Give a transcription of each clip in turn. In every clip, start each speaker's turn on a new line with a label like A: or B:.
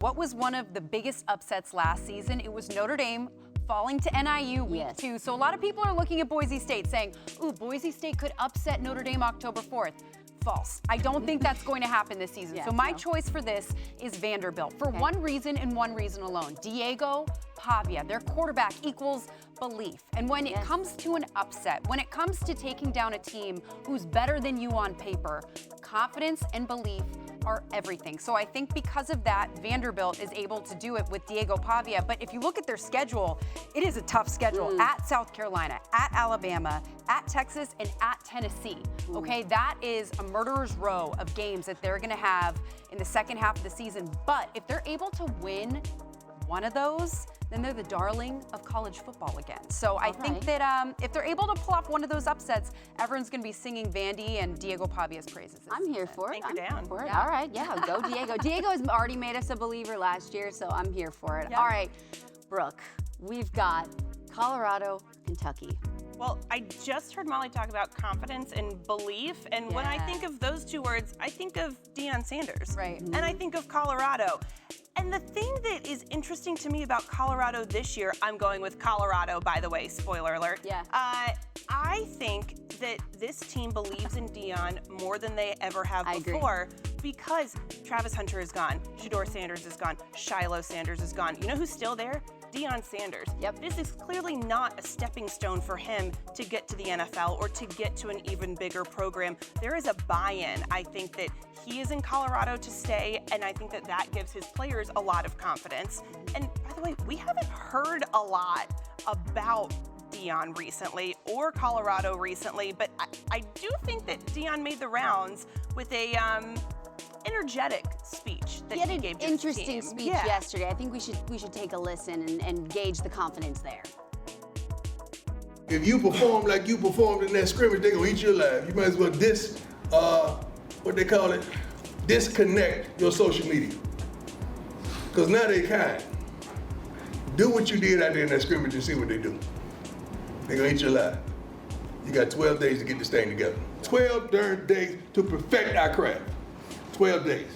A: What was one of the biggest upsets last season? It was Notre Dame falling to NIU week 2. So a lot of people are looking at Boise State saying, ooh, Boise State could upset Notre Dame October 4th. False. I don't think that's going to happen this season. So my choice for this is Vanderbilt for one reason and one reason alone. Diego Pavia, their quarterback, equals belief. And when it comes to an upset, when it comes to taking down a team who's better than you on paper, confidence and belief are everything. So I think because of that, Vanderbilt is able to do it with Diego Pavia. But if you look at their schedule, it is a tough schedule. At South Carolina, at Alabama, at Texas, and at Tennessee. Okay, that is a murderer's row of games that they're going to have in the second half of the season. But if they're able to win one of those, then they're the darling of college football again. So I think that if they're able to pull off one of those upsets, everyone's going to be singing Vandy and Diego Pavia's praises.
B: I'm here for it.
C: I'm down.
B: For it. All right, go Diego. Diego has already made us a believer last year, so I'm here for it. All right, Brooke, we've got Colorado, Kentucky.
C: Well, I just heard Molly talk about confidence and belief, and when I think of those two words, I think of Deion Sanders.
A: Right.
C: And I think of Colorado. And the thing that is interesting to me about Colorado this year, I'm going with Colorado, by the way, spoiler alert.
B: Yeah.
C: I think that this team believes in Deion more than they ever have before because Travis Hunter is gone, Shedeur Sanders is gone, Shiloh Sanders is gone. You know who's still there? Deion Sanders. This is clearly not a stepping stone for him to get to the NFL or to get to an even bigger program. There is a buy-in. I think that he is in Colorado to stay, and I think that that gives his players a lot of confidence. And by the way, we haven't heard a lot about Deion recently or Colorado recently, but I do think that Deion made the rounds with a energetic speech that he gave to his
B: interesting
C: team.
B: speech yesterday. I think we should take a listen and gauge the confidence there.
D: If you perform like you performed in that scrimmage, they're gonna eat you alive. You might as well what they call it, disconnect your social media. Because now they kind. Do what you did out there in that scrimmage and see what they do. They're gonna eat you alive. You got 12 days to get this thing together. 12 darn days to perfect our craft. 12 days.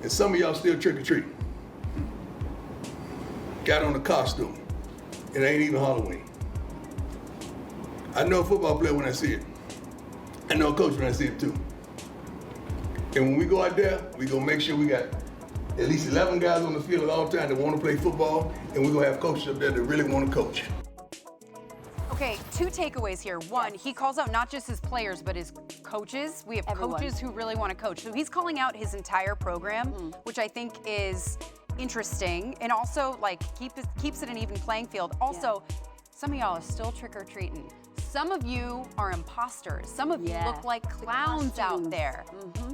D: And some of y'all still trick-or-treating. Got on a costume. It ain't even Halloween. I know a football player when I see it. I know a coach when I see it too. And when we go out there, we gonna make sure we got at least 11 guys on the field at all times that wanna play football, and we're gonna have coaches up there that really wanna coach.
A: Okay, two takeaways here. One, he calls out not just his players, but his coaches. We have coaches who really want to coach. So he's calling out his entire program, which I think is interesting. And also, like, keeps it an even playing field. Also, some of y'all are still trick-or-treating. Some of you are imposters. Some of you look like clowns out there.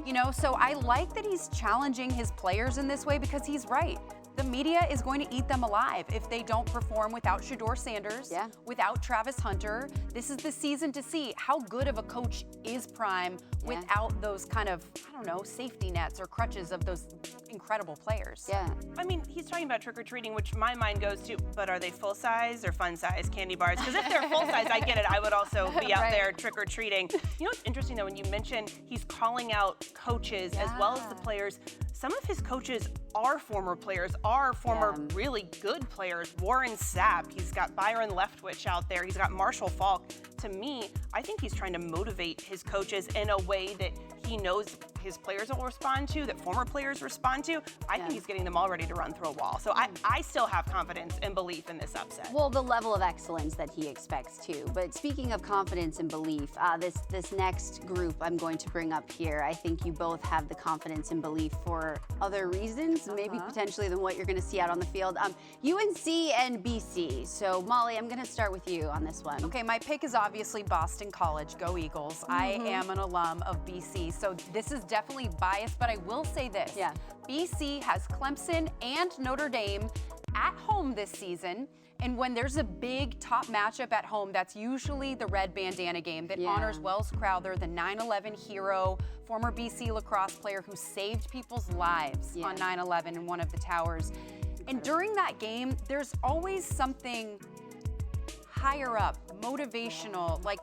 A: You know, so I like that he's challenging his players in this way because he's right. The media is going to eat them alive if they don't perform without Shedeur Sanders, without Travis Hunter. This is the season to see how good of a coach is Prime without those kind of, I don't know, safety nets or crutches of those incredible players.
C: I mean, he's talking about trick-or-treating, which my mind goes to, but are they full-size or fun-size candy bars? Because if they're full-size, I get it. I would also be out there trick-or-treating. You know what's interesting, though, when you mentioned he's calling out coaches as well as the players, some of his coaches are former players, are former really good players. Warren Sapp, he's got Byron Leftwich out there, he's got Marshall Faulk. To me, I think he's trying to motivate his coaches in a way that he knows his players will respond to, that former players respond to. I think he's getting them all ready to run through a wall. So I still have confidence and belief in this upset.
B: Well, the level of excellence that he expects too. But speaking of confidence and belief, this next group I'm going to bring up here, I think you both have the confidence and belief for other reasons, maybe potentially than what you're going to see out on the field. UNC and BC. So Molly, I'm going to start with you on this one.
A: Okay, my pick is obviously Boston College. Go Eagles. I am an alum of BC, so this is definitely biased, but I will say this. BC has Clemson and Notre Dame at home this season. And when there's a big top matchup at home, that's usually the red bandana game that honors Wells Crowther, the 9/11 hero, former BC lacrosse player who saved people's lives on 9/11 in one of the towers. And during that game, there's always something higher up, motivational, like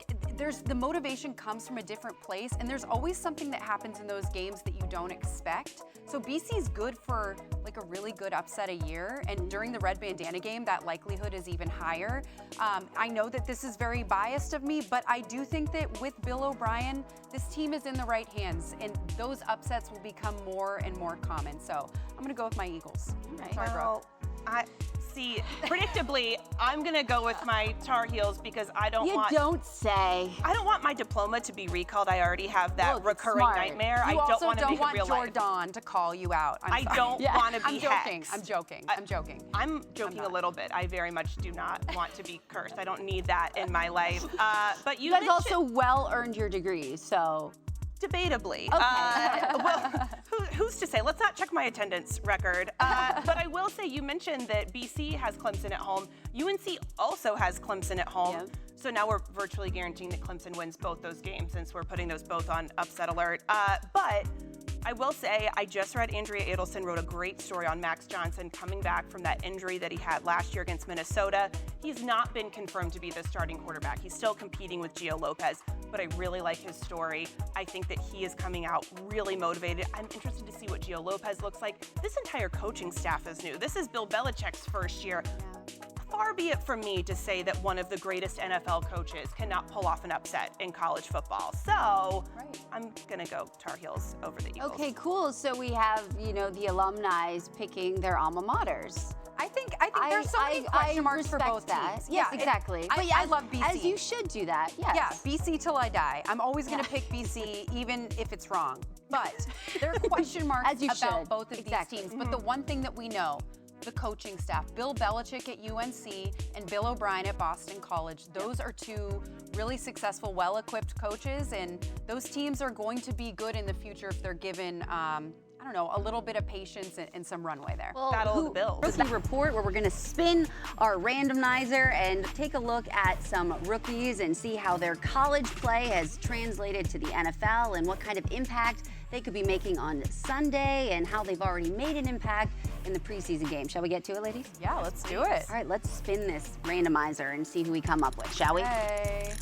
A: the motivation comes from a different place, and there's always something that happens in those games that you don't expect. So BC's good for like a really good upset a year, and during the red bandana game, that likelihood is even higher. I know that this is very biased of me, but I do think that with Bill O'Brien, this team is in the right hands, and those upsets will become more and more common. So I'm gonna go with my Eagles.
B: Right.
A: Sorry, Brooke.
C: See, predictably, I'm gonna go with my Tar Heels because I don't want my diploma to be recalled. I already have that recurring nightmare.
A: You
C: I don't want to
A: don't
C: make
A: want
C: it real life.
A: Jordan to call you out.
C: I don't want to be hexed.
A: I'm joking.
C: I'm joking a little bit. I very much do not want to be cursed. I don't need that in my life. But
B: you guys also well earned your degrees, so.
C: Debatably.
B: Okay.
C: Well, who's to say? Let's not check my attendance record. But I will say, you mentioned that BC has Clemson at home. UNC also has Clemson at home.
B: Yep.
C: So now we're virtually guaranteeing that Clemson wins both those games since we're putting those both on upset alert. But I will say, I just read Andrea Adelson wrote a great story on Max Johnson coming back from that injury that he had last year against Minnesota. He's not been confirmed to be the starting quarterback. He's still competing with Gio Lopez, but I really like his story. I think that he is coming out really motivated. I'm interested to see what Gio Lopez looks like. This entire coaching staff is new. This is Bill Belichick's first year. Far be it from me to say that one of the greatest NFL coaches cannot pull off an upset in college football. So I'm gonna go Tar Heels over the Eagles.
B: Okay, cool. So we have, the alumni picking their alma maters.
A: I think there's so many question marks for both teams.
B: Yes, exactly.
A: I love BC.
B: As you should do that, yes.
A: Yeah, BC till I die. I'm always going to pick BC, even if it's wrong. But there are question marks about both of these teams. But the one thing that we know, the coaching staff, Bill Belichick at UNC and Bill O'Brien at Boston College, those are two really successful, well-equipped coaches, and those teams are going to be good in the future if they're given a little bit of patience and some runway there.
B: Well,
C: Battle of the Bills.
B: Rookie report, where we're going to spin our randomizer and take a look at some rookies and see how their college play has translated to the NFL and what kind of impact they could be making on Sunday and how they've already made an impact in the preseason game. Shall we get to it, ladies?
A: Yeah, let's do it.
B: All right, let's spin this randomizer and see who we come up with, shall we?
A: Okay.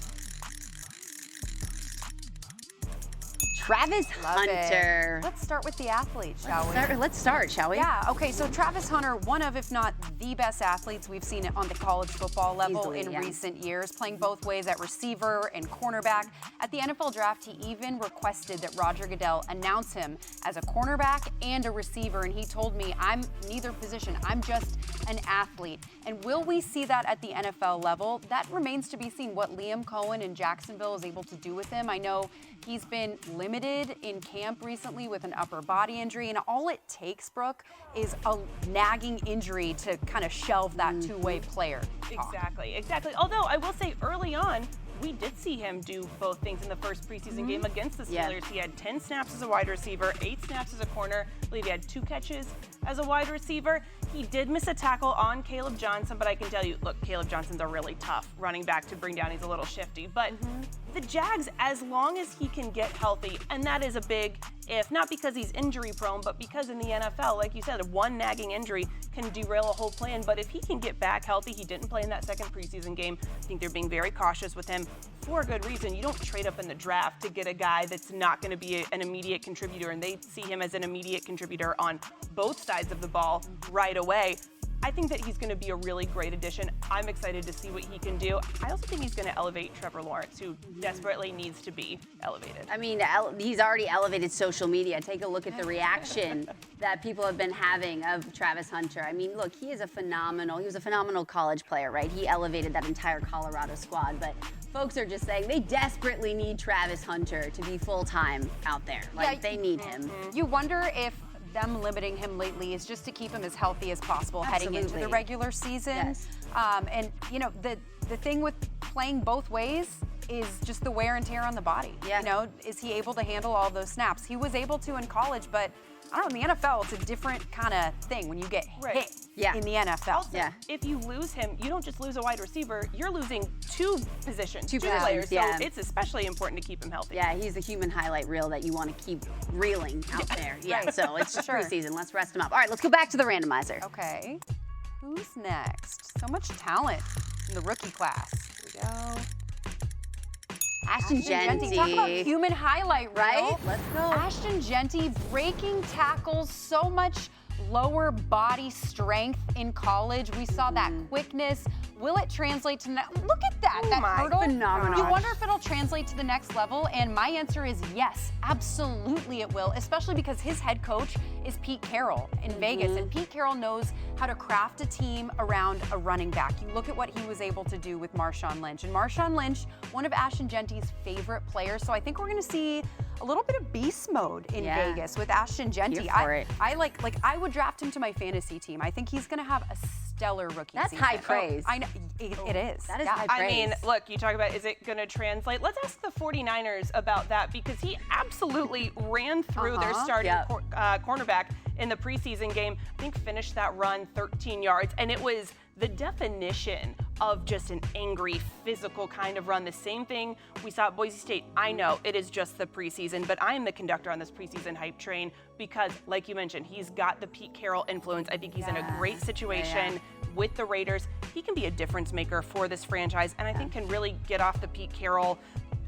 B: Travis Hunter.
A: Let's start with the athlete, shall we?
B: Let's start, shall we?
A: Yeah, okay, so Travis Hunter, one of, if not the best athletes we've seen on the college football level in recent years, playing both ways at receiver and cornerback. At the NFL draft, he even requested that Roger Goodell announce him as a cornerback and a receiver, and he told me, I'm neither position, I'm just an athlete. And will we see that at the NFL level? That remains to be seen, what Liam Cohen in Jacksonville is able to do with him. I know he's been limited in camp recently with an upper body injury, and all it takes, Brooke, is a nagging injury to kind of shelve that two-way player.
C: Exactly. Although I will say early on, we did see him do both things in the first preseason game against the Steelers. He had 10 snaps as a wide receiver, 8 snaps as a corner. I believe he had 2 catches as a wide receiver. He did miss a tackle on Caleb Johnson, but I can tell you, look, Caleb Johnson's a really tough running back to bring down. He's a little shifty. But the Jags, as long as he can get healthy, and that is a big if, not because he's injury prone, but because in the NFL, like you said, one nagging injury can derail a whole plan. But if he can get back healthy, he didn't play in that second preseason game. I think they're being very cautious with him for a good reason. You don't trade up in the draft to get a guy that's not going to be an immediate contributor, and they see him as an immediate contributor on both sides of the ball right away. I think that he's going to be a really great addition. I'm excited to see what he can do. I also think he's going to elevate Trevor Lawrence, who desperately needs to be elevated.
B: I mean, he's already elevated social media. Take a look at the reaction that people have been having of Travis Hunter. I mean, look, he was a phenomenal college player, right? He elevated that entire Colorado squad, but folks are just saying they desperately need Travis Hunter to be full-time out there. Like, they need him.
A: You wonder if them limiting him lately is just to keep him as healthy as possible heading into the regular season.
B: Yes.
A: And the thing with playing both ways is just the wear and tear on the body.
B: Yeah.
A: Is he able to handle all those snaps? He was able to in college, but I don't know, in the NFL, it's a different kind of thing when you get hit in the NFL.
C: Also, if you lose him, you don't just lose a wide receiver, you're losing two positions, two players.
B: Yeah.
C: So it's especially important to keep him healthy.
B: Yeah, he's a human highlight reel that you want to keep reeling out there. Yeah, so it's preseason. Let's rest him up. All right, let's go back to the randomizer.
A: Okay. Who's next? So much talent in the rookie class. go.
B: Ashton Jeanty.
A: Talk about human highlight reel.
B: Right? Let's go.
A: Ashton Jeanty breaking tackles, so much lower body strength in college. We saw that quickness. Will it translate to look at that, that hurdle?
B: Phenomenal.
A: You wonder if it'll translate to the next level, and my answer is yes, absolutely it will, especially because his head coach is Pete Carroll in Vegas, and Pete Carroll knows how to craft a team around a running back. You look at what he was able to do with Marshawn Lynch, and Marshawn Lynch, one of Ashton Jeanty's favorite players, so I think we're gonna see a little bit of beast mode in Vegas with Ashton Jeanty. I would draft him to my fantasy team. I think he's gonna have a stellar rookie season.
B: That's high praise.
A: I know, it is.
B: That is high praise.
C: I mean, look, you talk about is it going to translate? Let's ask the 49ers about that because he absolutely ran through their starting cornerback in the preseason game. I think finished that run 13 yards, and it was the definition of just an angry, physical kind of run. The same thing we saw at Boise State. I know it is just the preseason, but I am the conductor on this preseason hype train because, like you mentioned, he's got the Pete Carroll influence. I think he's in a great situation with the Raiders. He can be a difference maker for this franchise, and I think can really get off the Pete Carroll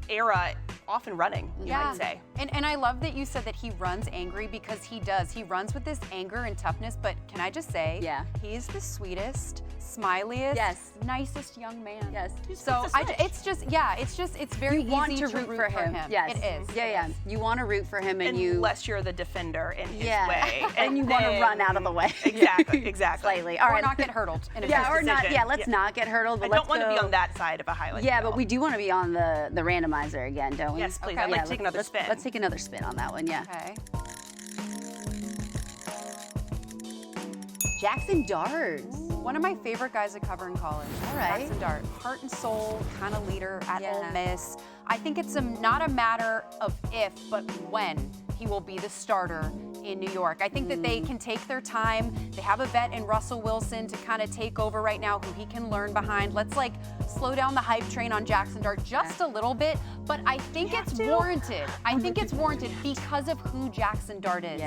C: era off and running, you might say.
A: And I love that you said that he runs angry because he does. He runs with this anger and toughness, but can I just say, he's the sweetest, smiliest, nicest young man.
B: Yes.
A: So it's very easy
B: you want to
A: root
B: for him. Yes.
A: It is.
B: Yeah. You want to root for him, and
C: unless you're the defender in his way,
B: and you want to run out of the way.
C: Exactly.
B: Slightly. All right.
A: Or not get hurdled in a
B: or not. Yeah, let's not get hurdled. But
C: I don't want to be on that side of a highlight.
B: Yeah, but we do want to be on the randomizer again, don't we?
C: Yes, please. I'd like to take another spin.
B: Let's take another spin on that one. Yeah.
A: Okay.
B: Jaxson Dart.
A: One of my favorite guys to cover in college.
B: All right.
A: Jaxson Dart, heart and soul kind of leader at Ole Miss. I think it's not a matter of if, but when he will be the starter in New York. I think that they can take their time. They have a vet in Russell Wilson to kind of take over right now who he can learn behind. Let's slow down the hype train on Jaxson Dart just a little bit, but I think it's warranted. I think it's warranted because of who Jaxson Dart is.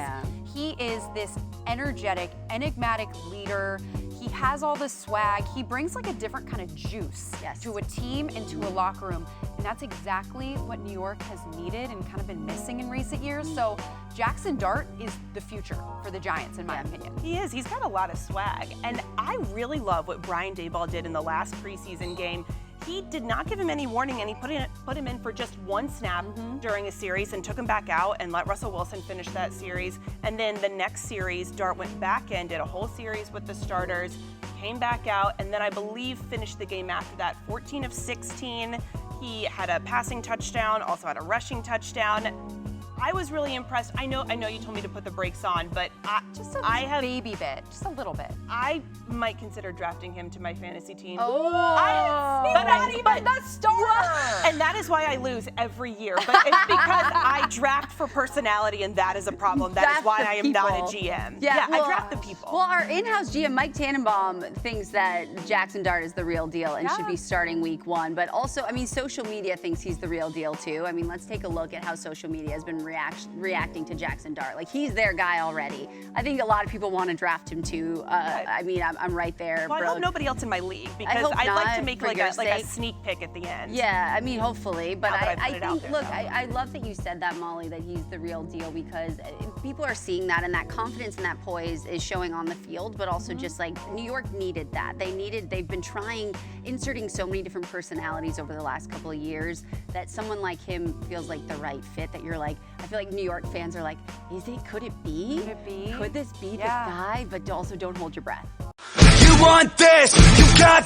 A: He is this energetic, enigmatic leader. He has all the swag. He brings like a different kind of juice to a team and to a locker room. And that's exactly what New York has needed and kind of been missing in recent years. So Jaxson Dart is the future for the Giants, in my opinion.
C: He is. He's got a lot of swag. And I really love what Brian Daboll did in the last preseason game. He did not give him any warning, and he put him in for just one snap during a series and took him back out and let Russell Wilson finish that series. And then the next series, Dart went back in, did a whole series with the starters, came back out, and then I believe finished the game after that, 14 of 16. He had a passing touchdown, also had a rushing touchdown. I was really impressed. I know you told me to put the brakes on, but
A: just a baby bit, just a little bit.
C: I might consider drafting him to my fantasy team.
A: He's not even the starter.
C: And that is why I lose every year. But it's because I draft for personality, and that is a problem. That is why I am not a GM. I draft the people.
B: Well, our in-house GM, Mike Tannenbaum, thinks that Jaxson Dart is the real deal and should be starting week 1. But also, I mean, social media thinks he's the real deal too. I mean, let's take a look at how social media has been reacting to Jaxson Dart. Like, he's their guy already. I think a lot of people want to draft him too. I mean, I'm right there.
C: Well, I hope nobody else in my league, because I'd like to make like a sneak pick at the end.
B: Yeah, I mean, hopefully. But I think, look, I love that you said that, Molly, that he's the real deal, because people are seeing that, and that confidence and that poise is showing on the field, but also just like New York needed that. They've been inserting so many different personalities over the last couple of years that someone like him feels like the right fit, that you're like, I feel like New York fans are like, could it be? Could this be the guy? But also don't hold your breath.
E: You want this, you got